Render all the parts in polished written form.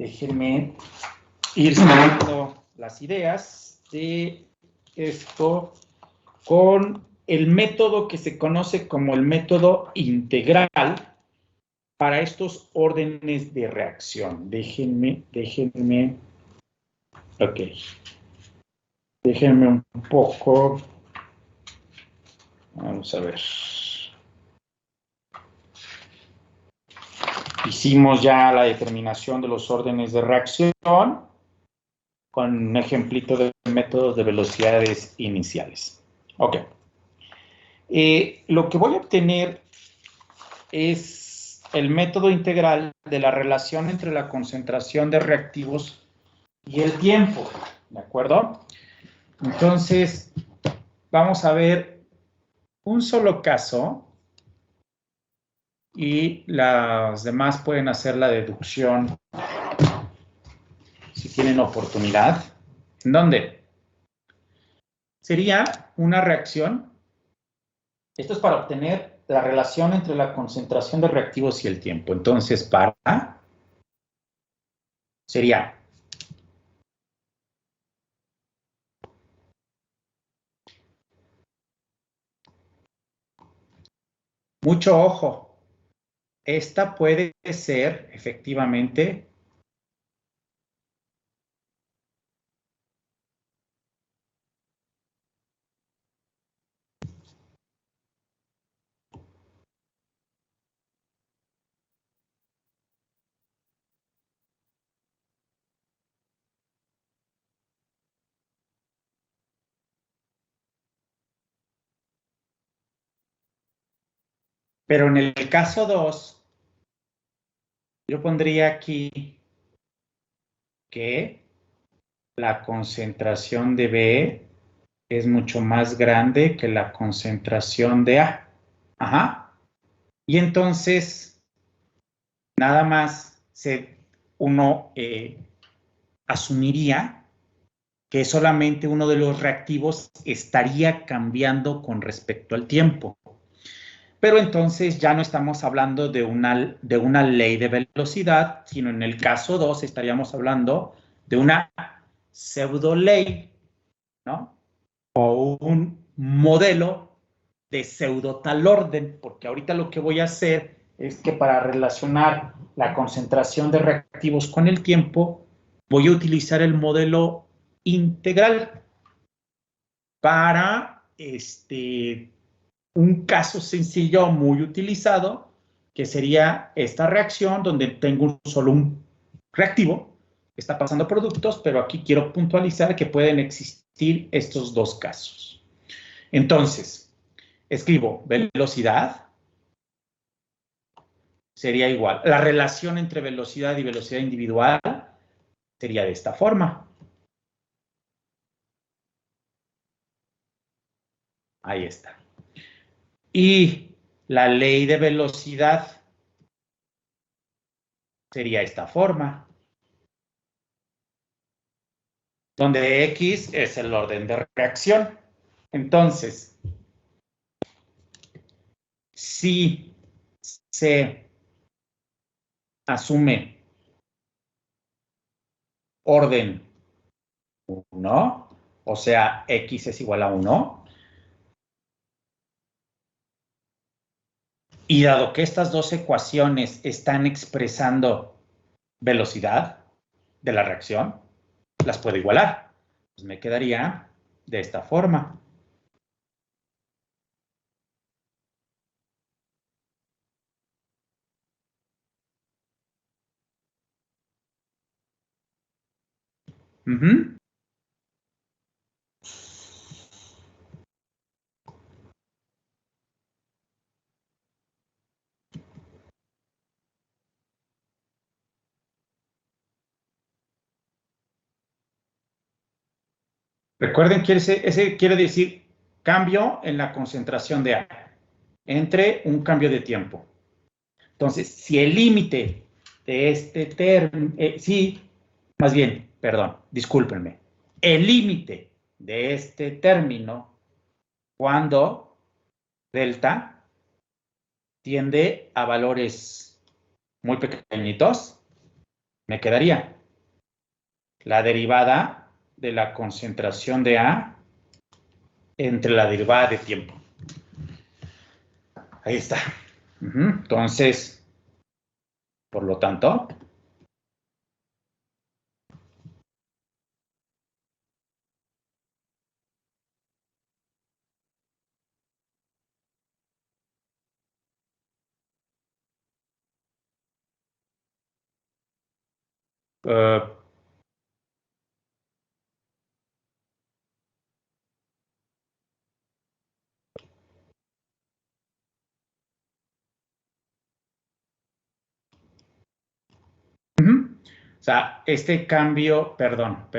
Déjenme ir sumando las ideas de esto con el método que se conoce como el método integral para estos órdenes de reacción. Déjenme, ok. Déjenme un poco. Vamos a ver. Hicimos ya la determinación de los órdenes de reacción con un ejemplito de métodos de velocidades iniciales. Ok. Lo que voy a obtener es el método integral de la relación entre la concentración de reactivos y el tiempo. ¿De acuerdo? Entonces, vamos a ver un solo caso y las demás pueden hacer la deducción si tienen oportunidad. ¿En dónde? Sería una reacción. Esto es para obtener la relación entre la concentración de reactivos y el tiempo. Entonces, sería mucho ojo. Esta puede ser efectivamente pero en el caso 2, yo pondría aquí que la concentración de B es mucho más grande que la concentración de A. Ajá. Y entonces, nada más uno asumiría que solamente uno de los reactivos estaría cambiando con respecto al tiempo. Pero entonces ya no estamos hablando de una ley de velocidad, sino en el caso 2 estaríamos hablando de una pseudo ley, ¿no? O un modelo de pseudo tal orden, porque ahorita lo que voy a hacer es que para relacionar la concentración de reactivos con el tiempo, voy a utilizar el modelo integral para un caso sencillo muy utilizado, que sería esta reacción donde tengo solo un reactivo que está pasando productos, pero aquí quiero puntualizar que pueden existir estos dos casos. Entonces, escribo velocidad, sería igual. La relación entre velocidad y velocidad individual sería de esta forma. Ahí está. Y la ley de velocidad sería esta forma, donde X es el orden de reacción. Entonces, si se asume orden 1, o sea, X es igual a 1, y dado que estas dos ecuaciones están expresando velocidad de la reacción, las puedo igualar. Pues me quedaría de esta forma. Recuerden que ese quiere decir cambio en la concentración de A entre un cambio de tiempo. Entonces, si el límite de este término, más bien, perdón, discúlpenme, el límite de este término, cuando delta tiende a valores muy pequeñitos, me quedaría la derivada de la concentración de A entre la derivada de tiempo. Ahí está. Entonces, por lo tanto, o sea, este cambio, perdón.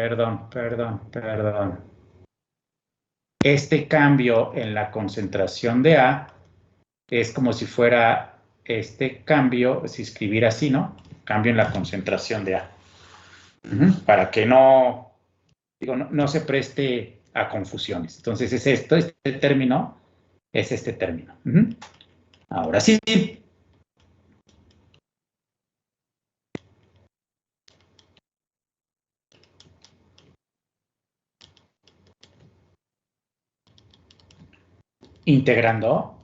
Este cambio en la concentración de A es como si fuera este cambio, si escribir así, ¿no? Cambio en la concentración de A. Para que no, digo, no se preste a confusiones. Entonces es esto, este término es este término. Ahora sí. Integrando.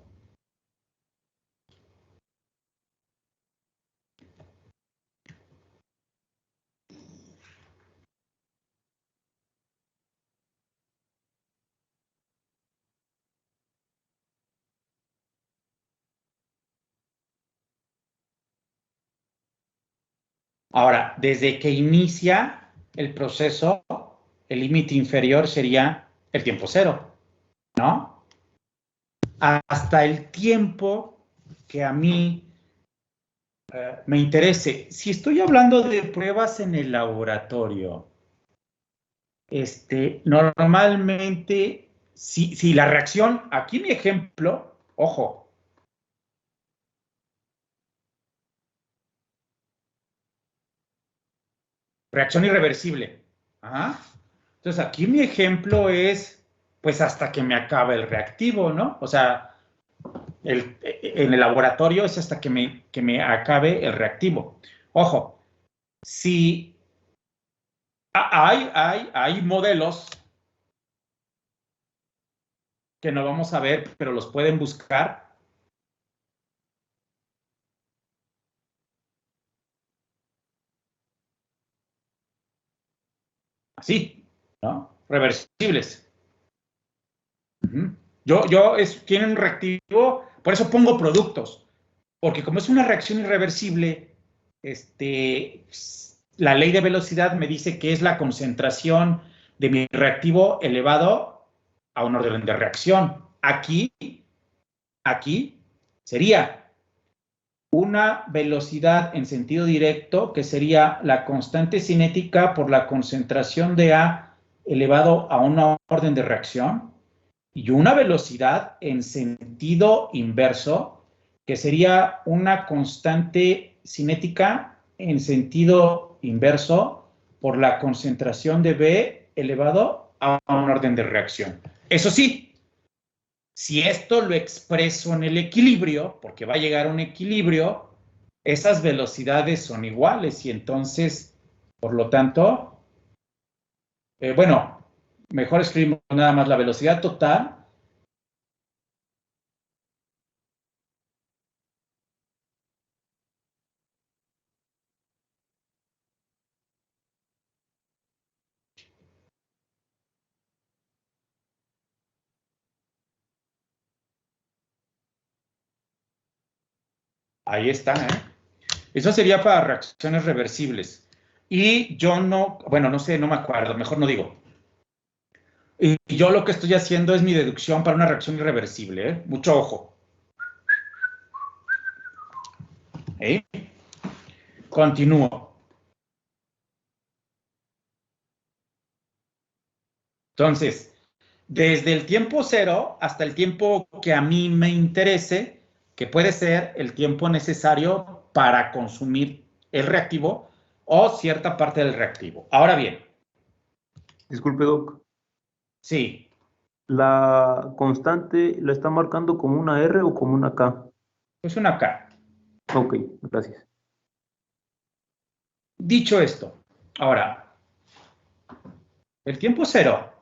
Ahora, desde que inicia el proceso, el límite inferior sería el tiempo cero, ¿no? Hasta el tiempo que a mí me interese. Si estoy hablando de pruebas en el laboratorio, normalmente, si la reacción, aquí mi ejemplo, ojo, reacción irreversible. Ajá. Entonces, aquí mi ejemplo es, pues, hasta que me acabe el reactivo, ¿no? O sea, en el laboratorio es hasta que me acabe el reactivo. Ojo, si hay modelos que no vamos a ver, pero los pueden buscar. Así, ¿no? Reversibles. Tienen un reactivo, por eso pongo productos, porque como es una reacción irreversible, la ley de velocidad me dice que es la concentración de mi reactivo elevado a un orden de reacción. Aquí sería una velocidad en sentido directo, que sería la constante cinética por la concentración de A elevado a una orden de reacción, y una velocidad en sentido inverso, que sería una constante cinética en sentido inverso por la concentración de B elevado a un orden de reacción. Eso sí, si esto lo expreso en el equilibrio, porque va a llegar a un equilibrio, esas velocidades son iguales y entonces, por lo tanto, bueno, mejor escribimos nada más la velocidad total. Ahí está, ¿eh? Eso sería para reacciones reversibles. Y yo no, bueno, no sé, no me acuerdo, mejor no digo. Y yo lo que estoy haciendo es mi deducción para una reacción irreversible, ¿eh? Mucho ojo. ¿Eh? Continúo. Entonces, desde el tiempo cero hasta el tiempo que a mí me interese, que puede ser el tiempo necesario para consumir el reactivo o cierta parte del reactivo. Ahora bien. Disculpe, Doc. Sí. ¿La constante la está marcando como una R o como una K? Es una K. Ok, gracias. Dicho esto, ahora, el tiempo cero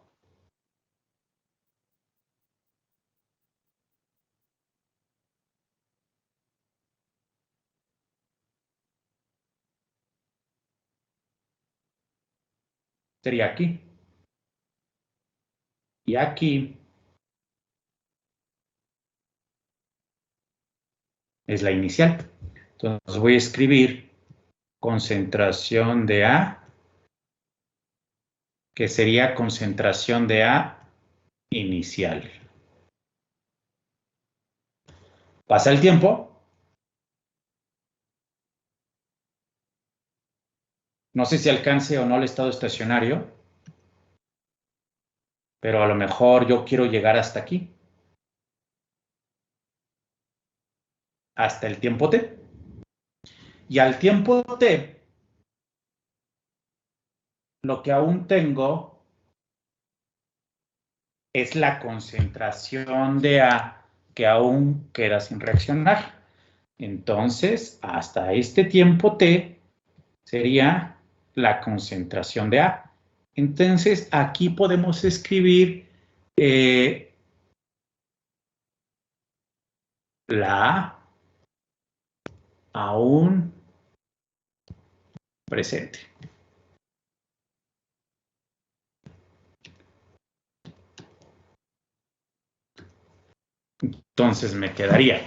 sería aquí. Y aquí es la inicial. Entonces voy a escribir concentración de A, que sería concentración de A inicial. Pasa el tiempo. No sé si alcance o no el estado estacionario, pero a lo mejor yo quiero llegar hasta aquí. Hasta el tiempo t. Y al tiempo t, lo que aún tengo es la concentración de A que aún queda sin reaccionar. Entonces, hasta este tiempo t sería la concentración de A. Entonces, aquí podemos escribir la A aún presente. Entonces me quedaría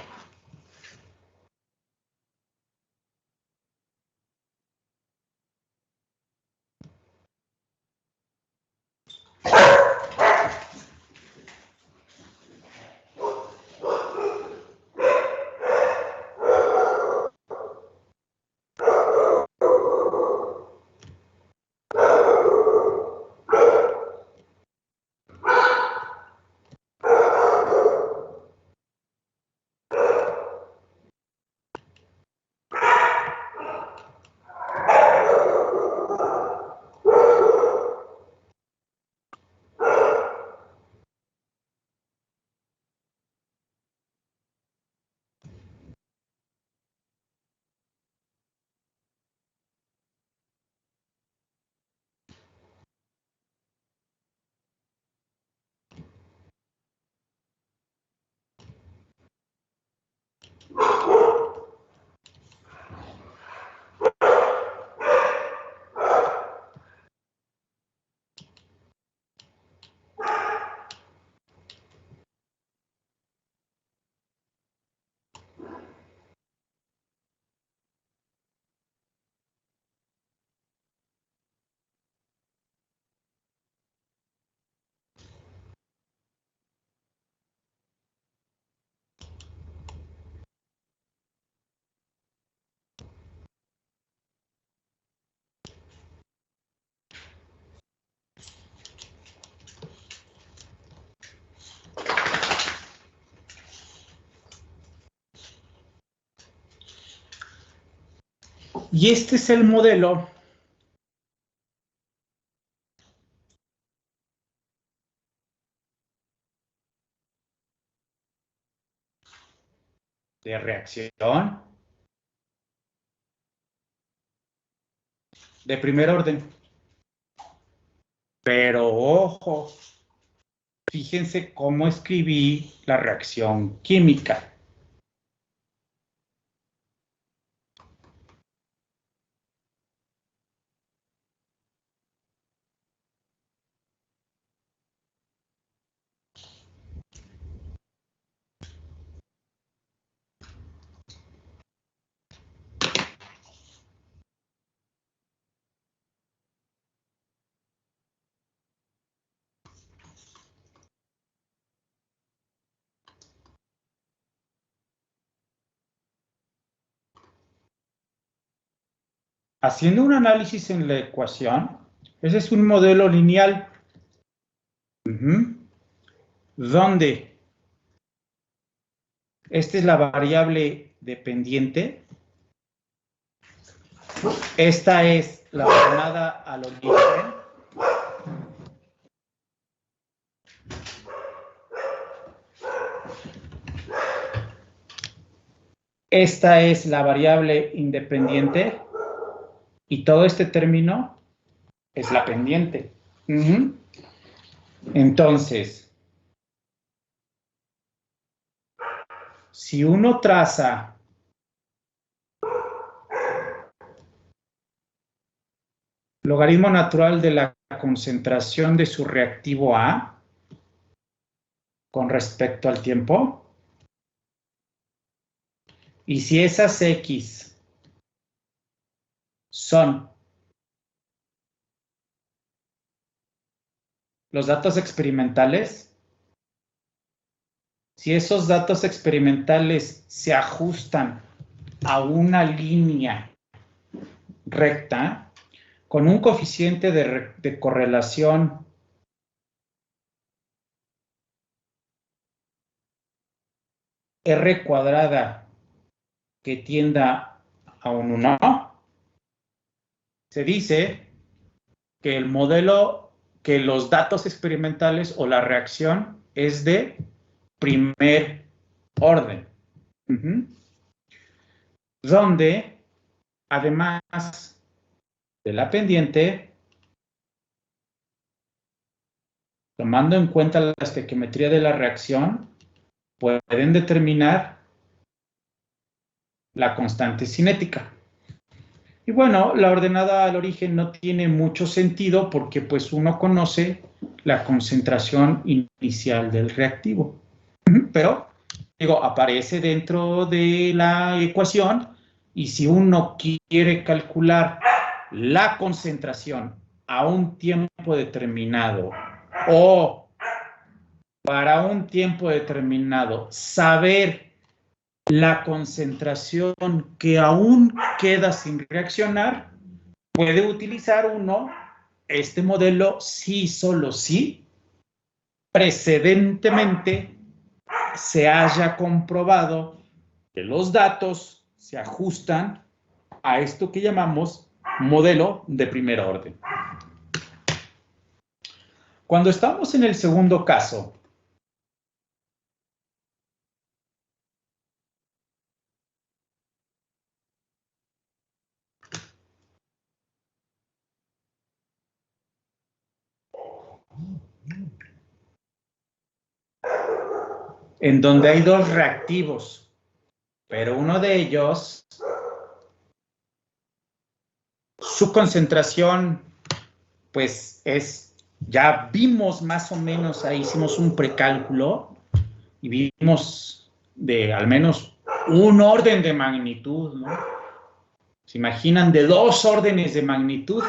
y este es el modelo de reacción de primer orden. Pero ojo, fíjense cómo escribí la reacción química. Haciendo un análisis en la ecuación, ese es un modelo lineal, donde esta es la variable dependiente, esta es la ordenada al origen, esta es la variable independiente Y todo este término es la pendiente. Entonces, si uno traza logaritmo natural de la concentración de su reactivo A con respecto al tiempo, y si esas X son los datos experimentales, si esos datos experimentales se ajustan a una línea recta con un coeficiente de correlación R cuadrada que tienda a un 1, se dice que el modelo, que los datos experimentales o la reacción es de primer orden. Donde, además de la pendiente, tomando en cuenta la estequiometría de la reacción, pueden determinar la constante cinética. Y bueno, la ordenada al origen no tiene mucho sentido porque pues uno conoce la concentración inicial del reactivo. Pero, digo, aparece dentro de la ecuación y si uno quiere calcular la concentración a un tiempo determinado o para un tiempo determinado saber la concentración que aún queda sin reaccionar, puede utilizar uno este modelo si solo si precedentemente se haya comprobado que los datos se ajustan a esto que llamamos modelo de primer orden. Cuando estamos en el segundo caso, en donde hay dos reactivos, pero uno de ellos, su concentración, pues es, ya vimos más o menos, ahí hicimos un precálculo y vimos de al menos un orden de magnitud, ¿no? ¿Se imaginan de 2 órdenes de magnitud?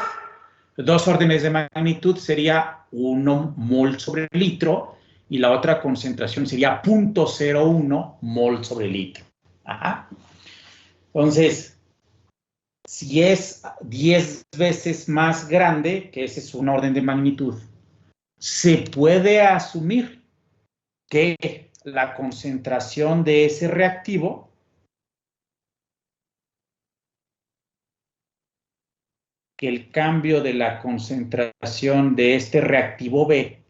2 órdenes de magnitud sería 1 mol sobre litro y la otra concentración sería 0.01 mol sobre litro. Ajá. Entonces, si es 10 veces más grande, que ese es un orden de magnitud, se puede asumir que la concentración de ese reactivo que el cambio de la concentración de este reactivo B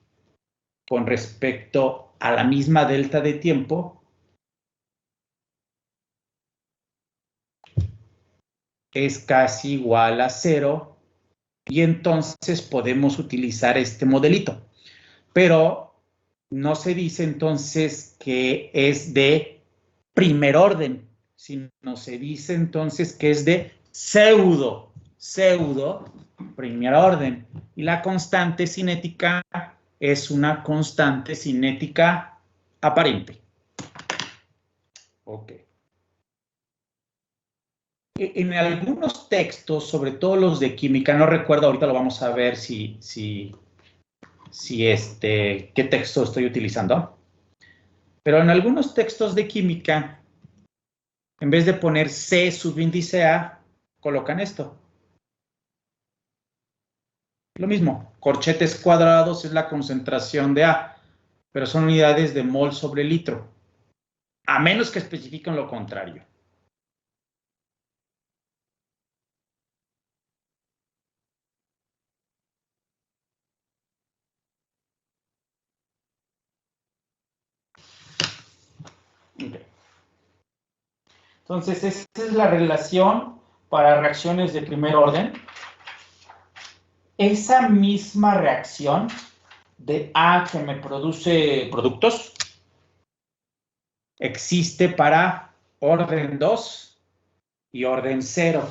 con respecto a la misma delta de tiempo es casi igual a 0 y entonces podemos utilizar este modelito. Pero no se dice entonces que es de primer orden, sino se dice entonces que es de pseudo primer orden. Y la constante cinética es una constante cinética aparente. Ok. En algunos textos, sobre todo los de química, no recuerdo, ahorita lo vamos a ver qué texto estoy utilizando. Pero en algunos textos de química, en vez de poner C subíndice A, colocan esto. Lo mismo, corchetes cuadrados es la concentración de A, pero son unidades de mol sobre litro, a menos que especifiquen lo contrario. Okay. Entonces, esta es la relación para reacciones de primer orden. esa misma reacción de A que me produce productos existe para orden 2 y orden 0.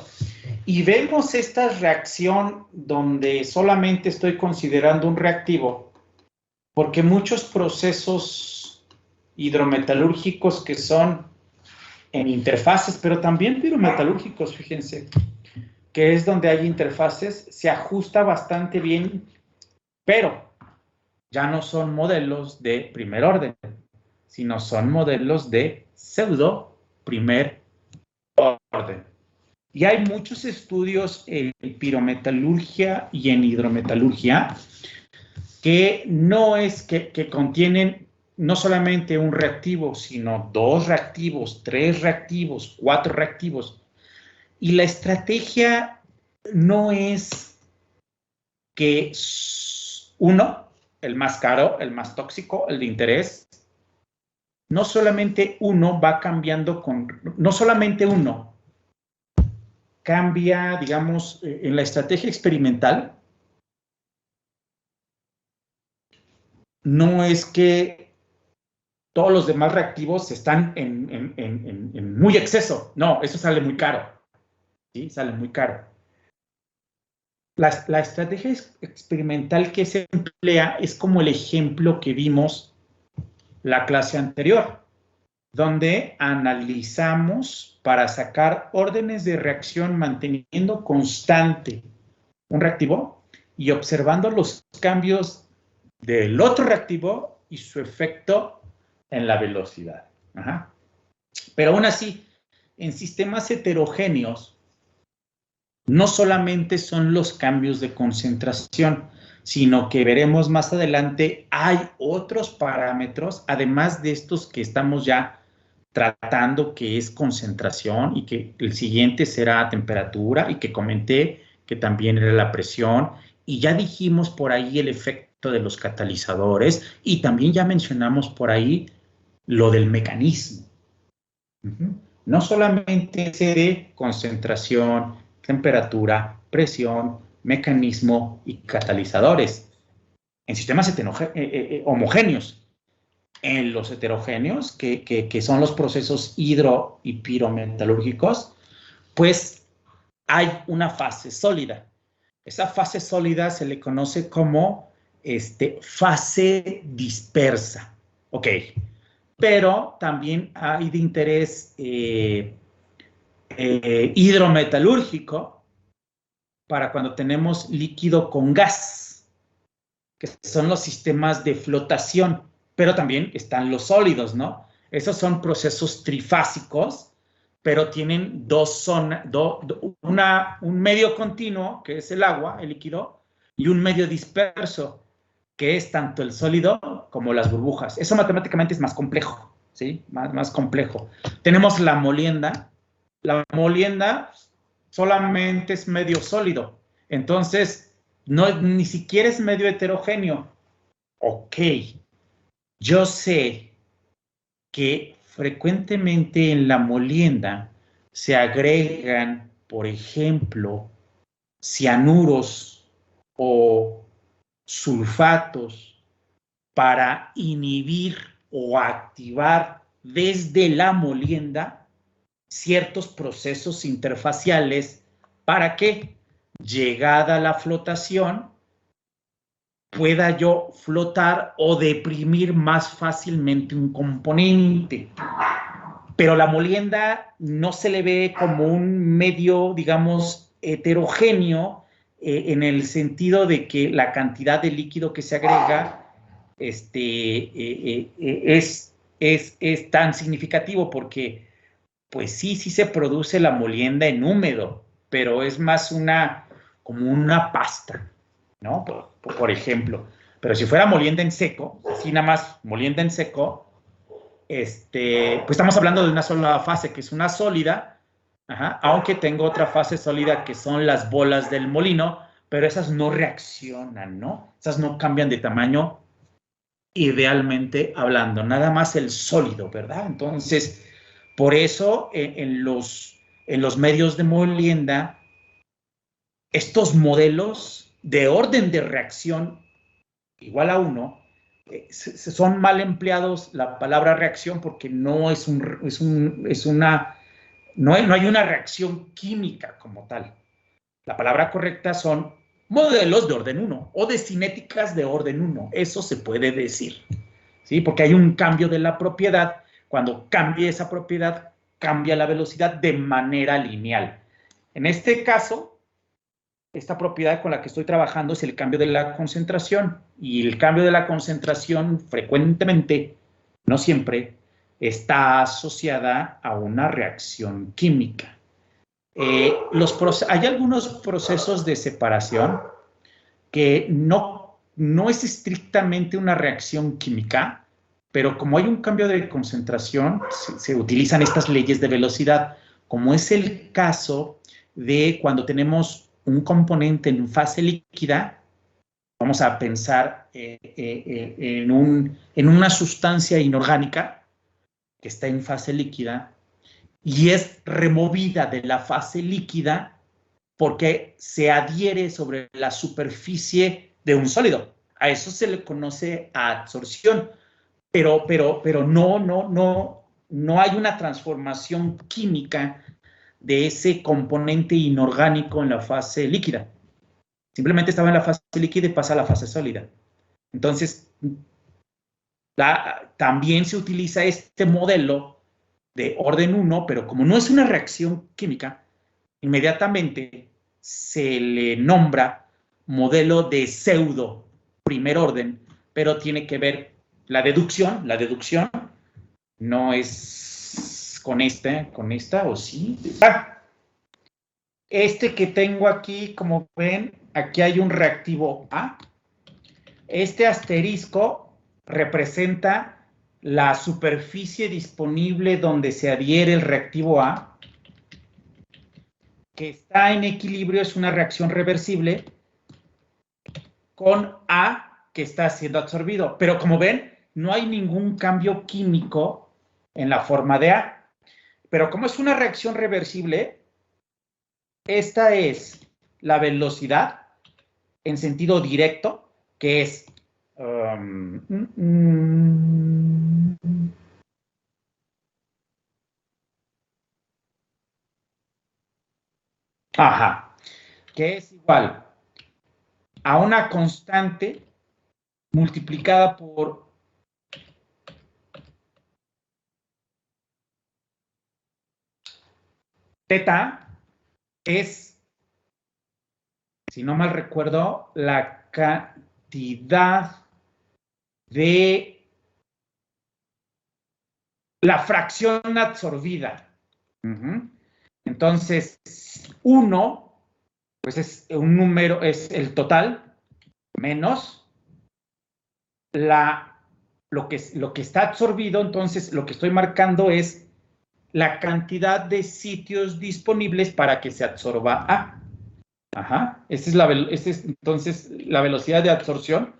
Y vemos esta reacción donde solamente estoy considerando un reactivo, porque muchos procesos hidrometalúrgicos que son en interfaces, pero también pirometalúrgicos, fíjense, que es donde hay interfaces, se ajusta bastante bien, pero ya no son modelos de primer orden, sino son modelos de pseudo primer orden. Y hay muchos estudios en pirometalurgia y en hidrometalurgia que no es que contienen no solamente un reactivo, sino 2 reactivos, 3 reactivos, 4 reactivos. Y la estrategia no es que uno, el más caro, el más tóxico, el de interés, no solamente uno va cambiando no solamente uno cambia, digamos, en la estrategia experimental, no es que todos los demás reactivos están en muy exceso. No, eso sale muy caro. ¿Sí? Sale muy caro. La estrategia experimental que se emplea es como el ejemplo que vimos la clase anterior, donde analizamos para sacar órdenes de reacción manteniendo constante un reactivo y observando los cambios del otro reactivo y su efecto en la velocidad. Ajá. Pero aún así, en sistemas heterogéneos, no solamente son los cambios de concentración, sino que veremos más adelante, hay otros parámetros, además de estos que estamos ya tratando, que es concentración, y que el siguiente será temperatura, y que comenté que también era la presión, y ya dijimos por ahí el efecto de los catalizadores, y también ya mencionamos por ahí lo del mecanismo. No solamente ese de concentración, temperatura, presión, mecanismo y catalizadores. En sistemas homogéneos. En los heterogéneos, que son los procesos hidro y pirometalúrgicos, pues hay una fase sólida. Esa fase sólida se le conoce como fase dispersa. Ok. Pero también hay de interés hidrometalúrgico para cuando tenemos líquido con gas, que son los sistemas de flotación, pero también están los sólidos, ¿no? Esos son procesos trifásicos, pero tienen un medio continuo, que es el agua, el líquido, y un medio disperso, que es tanto el sólido como las burbujas. Eso matemáticamente es más complejo, ¿sí? Más complejo. Tenemos la molienda. La molienda solamente es medio sólido. Entonces, ni siquiera es medio heterogéneo. Ok, yo sé que frecuentemente en la molienda se agregan, por ejemplo, cianuros o sulfatos para inhibir o activar desde la molienda ciertos procesos interfaciales para que, llegada la flotación, pueda yo flotar o deprimir más fácilmente un componente. Pero la molienda no se le ve como un medio, digamos, heterogéneo, en el sentido de que la cantidad de líquido que se agrega es tan significativo, porque pues sí se produce la molienda en húmedo, pero es más como una pasta, ¿no? Por ejemplo. Pero si fuera molienda en seco, así nada más molienda en seco, pues estamos hablando de una sola fase, que es una sólida, aunque tengo otra fase sólida que son las bolas del molino, pero esas no reaccionan, ¿no? Esas no cambian de tamaño, idealmente hablando, nada más el sólido, ¿verdad? Entonces, por eso en los medios de molienda, estos modelos de orden de reacción igual a 1, son mal empleados la palabra reacción porque no hay una reacción química como tal. La palabra correcta son modelos de orden 1 o de cinéticas de orden 1. Eso se puede decir, ¿sí? Porque hay un cambio de la propiedad. Cuando cambia esa propiedad, cambia la velocidad de manera lineal. En este caso, esta propiedad con la que estoy trabajando es el cambio de la concentración. Y el cambio de la concentración frecuentemente, no siempre, está asociada a una reacción química. Hay algunos procesos de separación que no es estrictamente una reacción química, pero como hay un cambio de concentración, se utilizan estas leyes de velocidad, como es el caso de cuando tenemos un componente en fase líquida. Vamos a pensar en una sustancia inorgánica que está en fase líquida y es removida de la fase líquida porque se adhiere sobre la superficie de un sólido. A eso se le conoce absorción, pero no hay una transformación química de ese componente inorgánico en la fase líquida. Simplemente estaba en la fase líquida y pasa a la fase sólida. Entonces, también se utiliza este modelo de orden 1, pero como no es una reacción química, inmediatamente se le nombra modelo de pseudo primer orden, pero tiene que ver la deducción no es con esta, ¿o sí? Este que tengo aquí, como ven, aquí hay un reactivo A. Este asterisco representa la superficie disponible donde se adhiere el reactivo A, que está en equilibrio, es una reacción reversible, con A que está siendo absorbido. Pero como ven, no hay ningún cambio químico en la forma de A. Pero como es una reacción reversible, esta es la velocidad en sentido directo, que es que es igual a una constante multiplicada por teta, es, si no mal recuerdo, la cantidad de la fracción absorbida. Entonces, 1, pues es un número, es el total, menos lo que está absorbido. Entonces, lo que estoy marcando es la cantidad de sitios disponibles para que se absorba A. Esta es entonces la velocidad de absorción,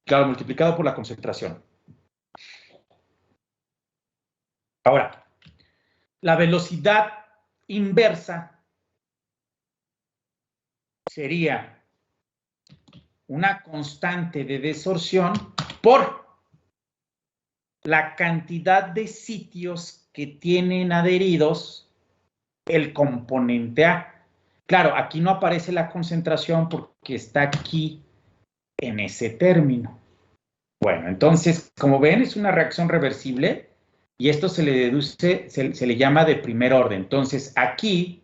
claro, multiplicado por la concentración. Ahora, la velocidad inversa sería una constante de desorción por la cantidad de sitios que tienen adheridos el componente A. Claro, aquí no aparece la concentración porque está aquí en ese término. Bueno, entonces, como ven, es una reacción reversible y esto se le deduce, se le llama de primer orden. Entonces, aquí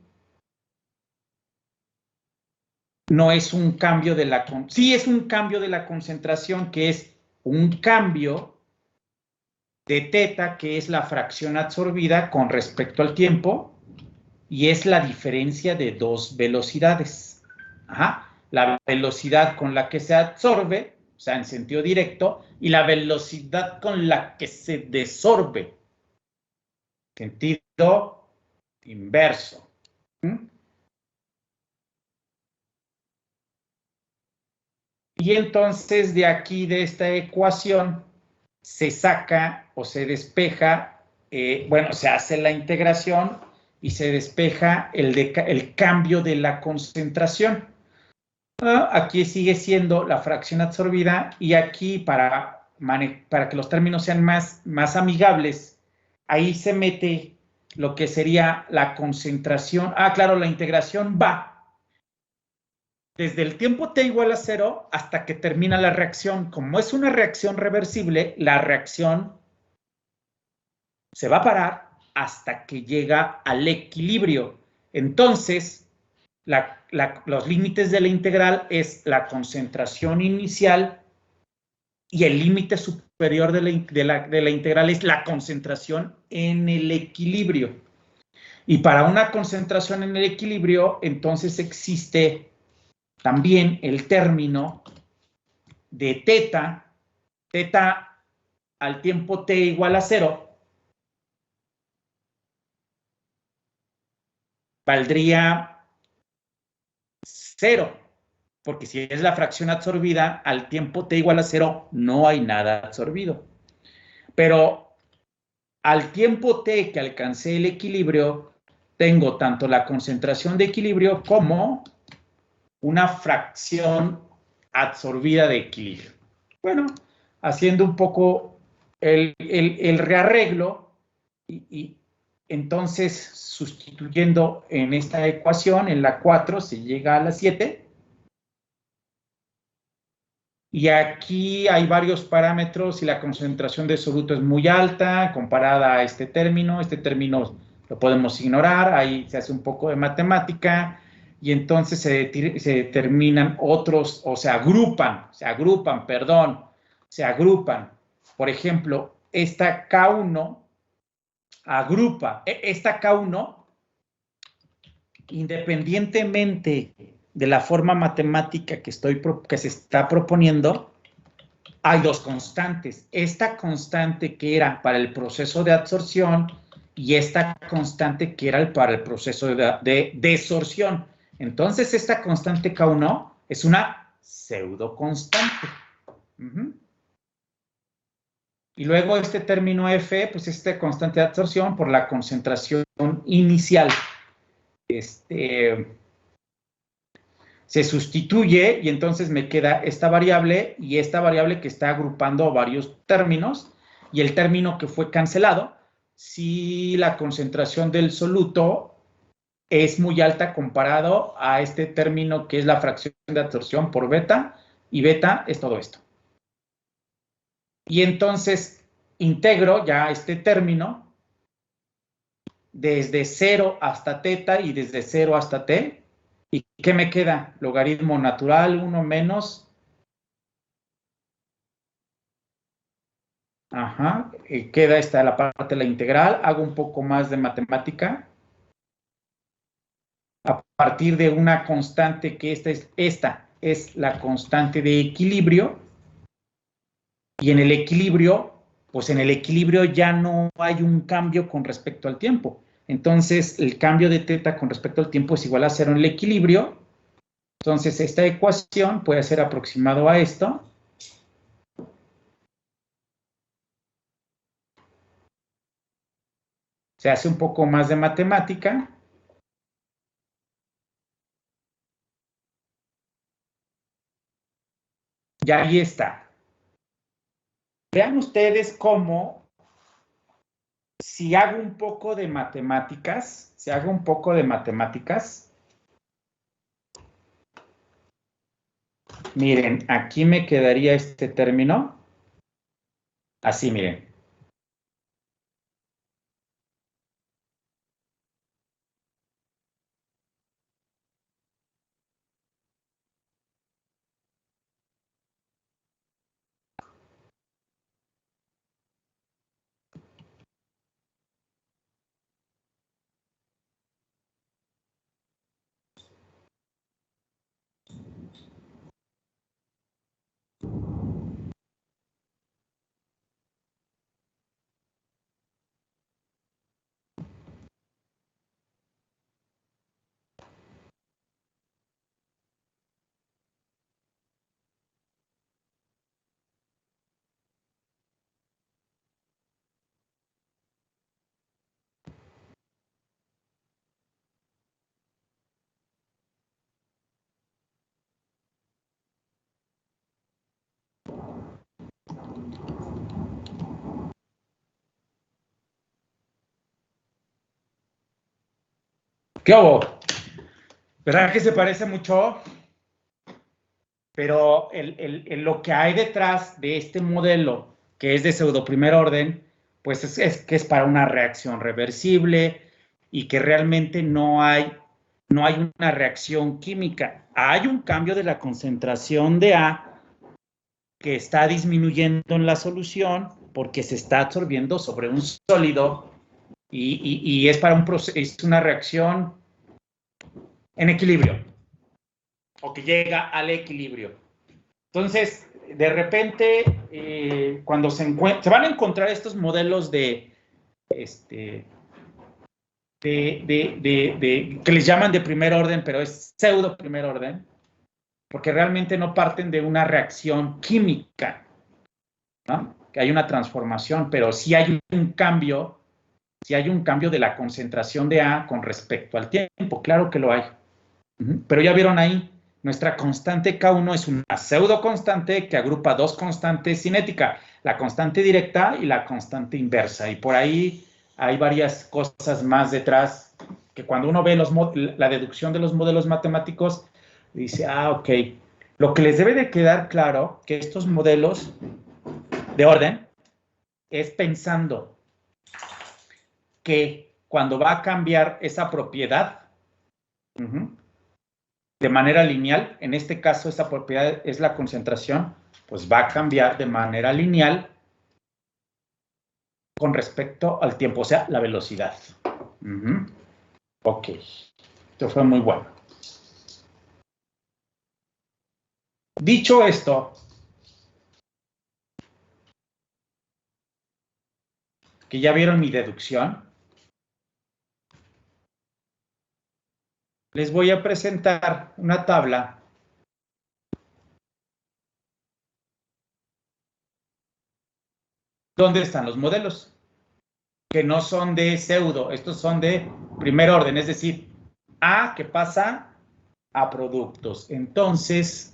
no es un cambio de la... Sí es un cambio de la concentración, que es un cambio de teta, que es la fracción absorbida con respecto al tiempo, y es la diferencia de dos velocidades. La velocidad con la que se absorbe, o sea, en sentido directo, y la velocidad con la que se desorbe, sentido inverso. Y entonces de aquí, de esta ecuación, se saca o se despeja, se hace la integración y se despeja el cambio de la concentración. Aquí sigue siendo la fracción absorbida y aquí para que los términos sean más amigables, ahí se mete lo que sería la concentración. Claro, la integración va desde el tiempo t igual a 0 hasta que termina la reacción. Como es una reacción reversible, la reacción se va a parar hasta que llega al equilibrio. Entonces, los límites de la integral es la concentración inicial y el límite superior de la integral es la concentración en el equilibrio. Y para una concentración en el equilibrio, entonces existe también el término de teta al tiempo t igual a 0, valdría 0, porque si es la fracción absorbida, al tiempo t igual a 0 no hay nada absorbido. Pero al tiempo t que alcancé el equilibrio, tengo tanto la concentración de equilibrio como una fracción absorbida de equilibrio. Bueno, haciendo un poco el rearreglo y entonces sustituyendo en esta ecuación, en la 4 se llega a la 7. Y aquí hay varios parámetros y la concentración de soluto es muy alta comparada a este término. Este término lo podemos ignorar, ahí se hace un poco de matemática y entonces se determinan otros, o se agrupan, se agrupan. Por ejemplo, esta K1 agrupa, esta K1, independientemente de la forma matemática que se está proponiendo, hay dos constantes. Esta constante que era para el proceso de absorción y esta constante que era para el proceso de desorción. Entonces, esta constante K1 es una pseudoconstante. Y luego este término F, pues esta constante de absorción por la concentración inicial. Se sustituye y entonces me queda esta variable y esta variable que está agrupando varios términos y el término que fue cancelado si la concentración del soluto es muy alta comparado a este término que es la fracción de absorción por beta y beta es todo esto. Y entonces integro ya este término desde 0 hasta teta y desde 0 hasta t. ¿Y qué me queda? Logaritmo natural, 1 menos. Queda esta la parte de la integral. Hago un poco más de matemática. A partir de una constante que esta es la constante de equilibrio. Y en el equilibrio, pues en el equilibrio ya no hay un cambio con respecto al tiempo. Entonces, el cambio de teta con respecto al tiempo es igual a 0 en el equilibrio. Entonces, esta ecuación puede ser aproximado a esto. Se hace un poco más de matemática. Y ahí está. Vean ustedes cómo, si hago un poco de matemáticas, miren, aquí me quedaría este término. Así, miren. ¿Qué hubo? ¿Verdad que se parece mucho? Pero lo que hay detrás de este modelo, que es de pseudo primer orden, pues es que es para una reacción reversible y que realmente no hay una reacción química. Hay un cambio de la concentración de A que está disminuyendo en la solución porque se está absorbiendo sobre un sólido y es para es una reacción en equilibrio o que llega al equilibrio. Entonces, de repente, cuando se van a encontrar estos modelos que les llaman de primer orden, pero es pseudo primer orden, porque realmente no parten de una reacción química, ¿no? Que hay una transformación, pero sí hay un cambio de la concentración de A con respecto al tiempo, claro que lo hay. Pero ya vieron ahí, nuestra constante K1 es una pseudo constante que agrupa dos constantes cinéticas, la constante directa y la constante inversa. Y por ahí hay varias cosas más detrás que cuando uno ve la deducción de los modelos matemáticos, dice, ok. Lo que les debe de quedar claro que estos modelos de orden es pensando que cuando va a cambiar esa propiedad, de manera lineal, en este caso esa propiedad es la concentración, pues va a cambiar de manera lineal con respecto al tiempo, o sea, la velocidad. Ok, esto fue muy bueno. Dicho esto, que ya vieron mi deducción, les voy a presentar una tabla donde están los modelos, que no son de pseudo, estos son de primer orden, es decir, A que pasa a productos. Entonces,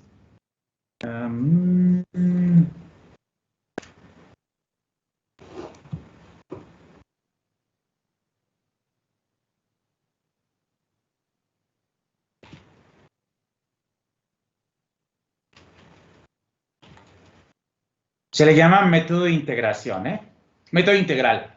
se le llama método de integración, método integral.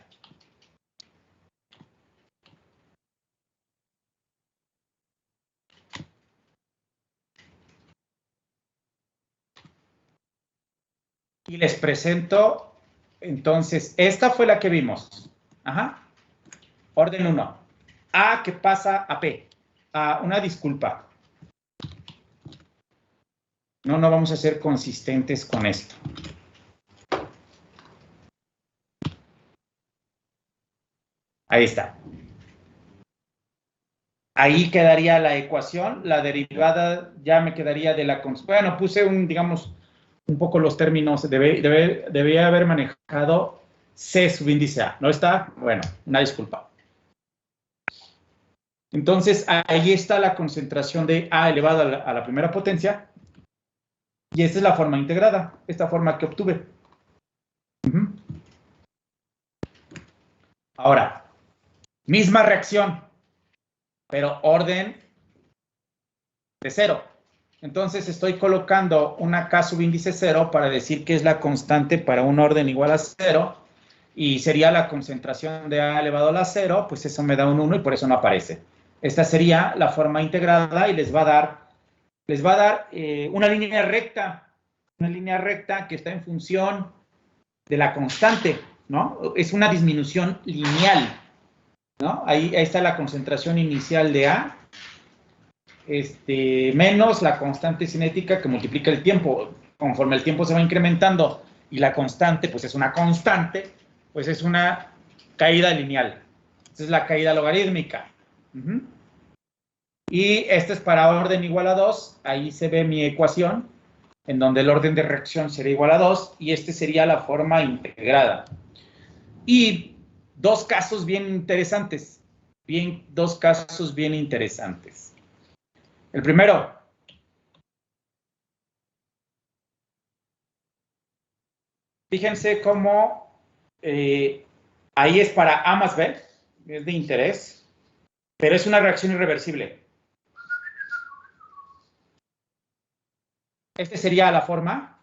Y les presento, entonces, esta fue la que vimos. Orden 1. A que pasa a P. Una disculpa. No vamos a ser consistentes con esto. Ahí está. Ahí quedaría la ecuación, la derivada ya me quedaría de la... Bueno, puse digamos, un poco los términos, debía haber manejado C subíndice A. ¿No está? Bueno, una disculpa. Entonces, ahí está la concentración de A elevado a la primera potencia. Y esta es la forma integrada, esta forma que obtuve. Ahora, misma reacción, pero orden de 0. Entonces estoy colocando una K subíndice 0 para decir que es la constante para un orden igual a 0 y sería la concentración de A elevado a la 0, pues eso me da un 1 y por eso no aparece. Esta sería la forma integrada y les va a dar una línea recta que está en función de la constante, ¿no? Es una disminución lineal, ¿no? Ahí está la concentración inicial de A, menos la constante cinética que multiplica el tiempo. Conforme el tiempo se va incrementando y la constante, pues es una constante, pues es una caída lineal. Esta es la caída logarítmica. Y esta es para orden igual a 2. Ahí se ve mi ecuación, en donde el orden de reacción será igual a 2, y este sería la forma integrada. Y dos casos bien interesantes. Dos casos bien interesantes. El primero. Fíjense cómo ahí es para A más B, es de interés. Pero es una reacción irreversible. Esta sería la forma.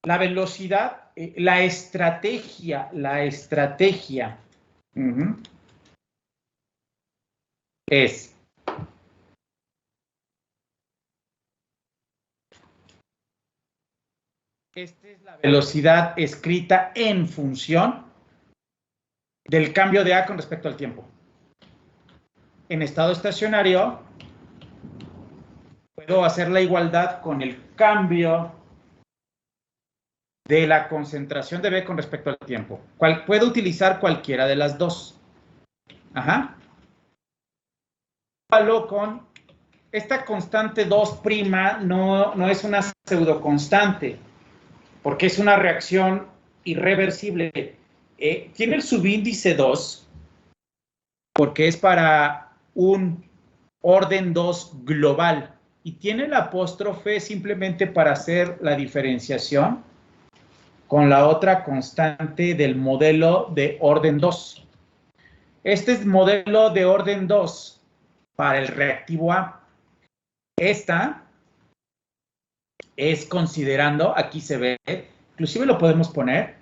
La velocidad, la estrategia. Es esta es la velocidad escrita en función del cambio de A con respecto al tiempo. En estado estacionario, puedo hacer la igualdad con el cambio de la concentración de B con respecto al tiempo. Puedo utilizar cualquiera de las dos. Ajá. Con esta constante 2' no es una pseudoconstante, porque es una reacción irreversible. Tiene el subíndice 2, porque es para un orden 2 global, y tiene el apóstrofe simplemente para hacer la diferenciación con la otra constante del modelo de orden 2. Este es modelo de orden 2 para el reactivo A. Esta es considerando, aquí se ve, inclusive lo podemos poner,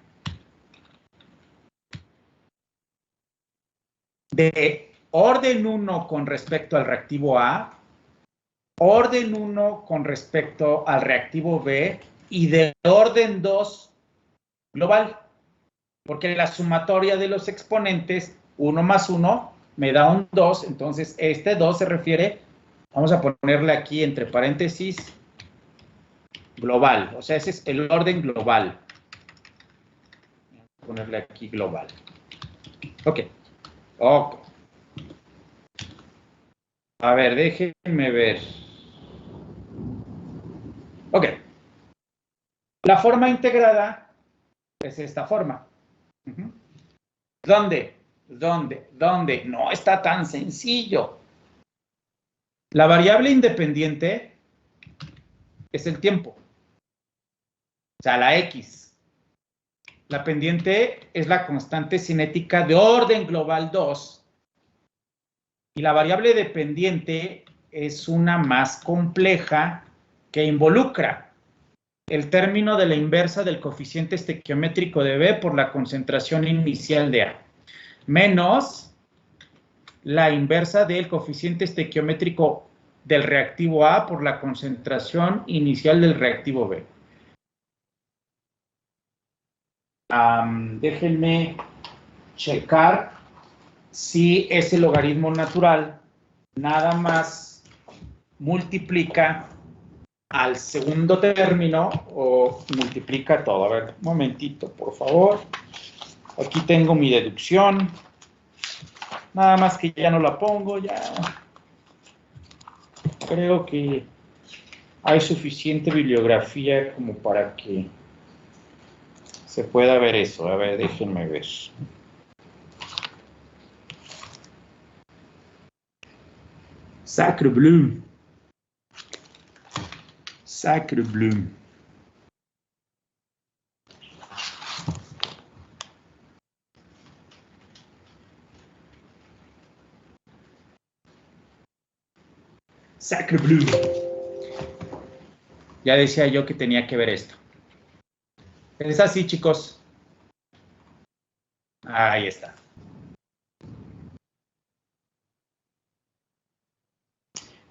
de orden 1 con respecto al reactivo A, orden 1 con respecto al reactivo B y de orden 2 global, porque la sumatoria de los exponentes, 1 más 1, me da un 2, entonces este 2 se refiere, vamos a ponerle aquí entre paréntesis, global, o sea, ese es el orden global. Voy a ponerle aquí global. Ok. A ver, déjenme ver. Ok. La forma integrada es esta forma. ¿Dónde? No está tan sencillo. La variable independiente es el tiempo. O sea, la X. La pendiente es la constante cinética de orden global 2. Y la variable dependiente es una más compleja que involucra el término de la inversa del coeficiente estequiométrico de B por la concentración inicial de A, menos la inversa del coeficiente estequiométrico del reactivo A por la concentración inicial del reactivo B. Déjenme checar si ese logaritmo natural nada más multiplica al segundo término o multiplica todo. A ver, un momentito, por favor. Aquí tengo mi deducción. Nada más que ya no la pongo, ya. Creo que hay suficiente bibliografía como para que se pueda ver eso. A ver, déjenme ver. Sacre bleu. Sacre bleu. Sacre bleu. Ya decía yo que tenía que ver esto. Es así, chicos. Ahí está.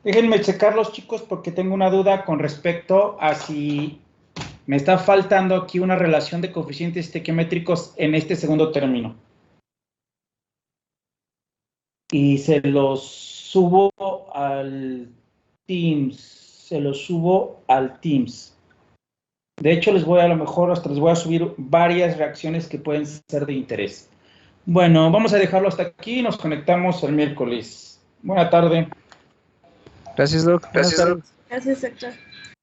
Déjenme checarlos, chicos, porque tengo una duda con respecto a si me está faltando aquí una relación de coeficientes estequiométricos en este segundo término. Y se los subo al Teams. De hecho, a lo mejor hasta les voy a subir varias reacciones que pueden ser de interés. Bueno, vamos a dejarlo hasta aquí. Nos conectamos el miércoles. Buena tarde. Gracias, Doc. Gracias, Buenas tardes. Gracias, doctor.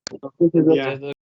Gracias, Doc. Gracias, Doc.